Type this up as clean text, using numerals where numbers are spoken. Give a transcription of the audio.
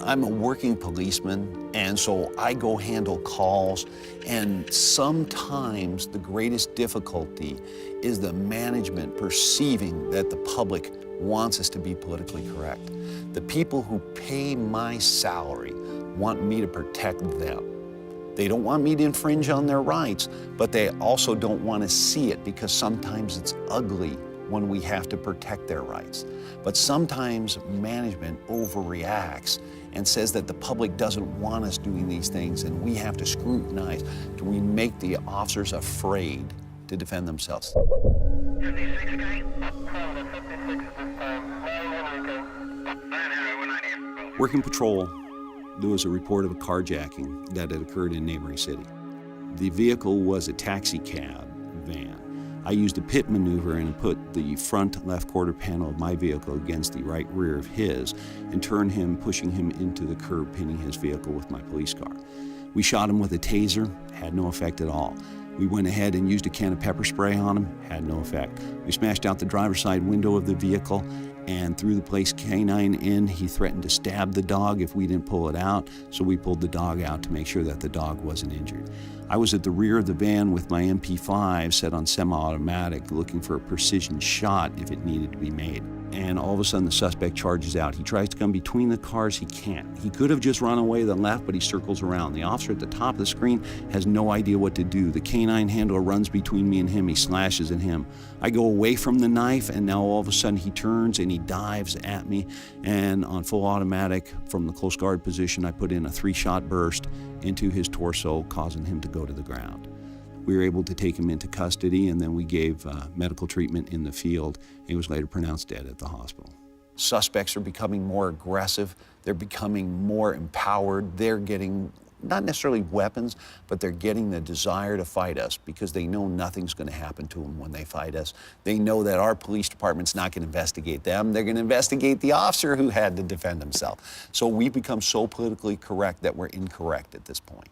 I'm a working policeman, and so I go handle calls, and sometimes the greatest difficulty is the management perceiving that the public wants us to be politically correct. The people who pay my salary want me to protect them. They don't want me to infringe on their rights, but they also don't want to see it because sometimes it's ugly when we have to protect their rights. But sometimes management overreacts and says that the public doesn't want us doing these things and we have to scrutinize. Do we make the officers afraid to defend themselves? Working patrol, there was a report of a carjacking that had occurred in a neighboring city. The vehicle was a taxi cab van. I used a pit maneuver and put the front left quarter panel of my vehicle against the right rear of his and turned him, pushing him into the curb, pinning his vehicle with my police car. We shot him with a taser, had no effect at all. We went ahead and used a can of pepper spray on him, had no effect. We smashed out the driver's side window of the vehicle and threw the police canine in. He threatened to stab the dog if we didn't pull it out, so we pulled the dog out to make sure that the dog wasn't injured. I was at the rear of the van with my MP5 set on semi-automatic, looking for a precision shot if it needed to be made. And all of a sudden the suspect charges out. He tries to come between the cars, he can't. He could have just run away to the left, but he circles around. The officer at the top of the screen has no idea what to do. The canine handler runs between me and him, he slashes at him. I go away from the knife, and now all of a sudden he turns and he dives at me, and on full automatic from the close guard position, I put in a 3-shot burst into his torso, causing him to go to the ground. We were able to take him into custody, and then we gave medical treatment in the field. He was later pronounced dead at the hospital. Suspects are becoming more aggressive. They're becoming more empowered. They're getting, not necessarily weapons, but they're getting the desire to fight us because they know nothing's going to happen to them when they fight us. They know that our police department's not going to investigate them. They're going to investigate the officer who had to defend himself. So we've become so politically correct that we're incorrect at this point.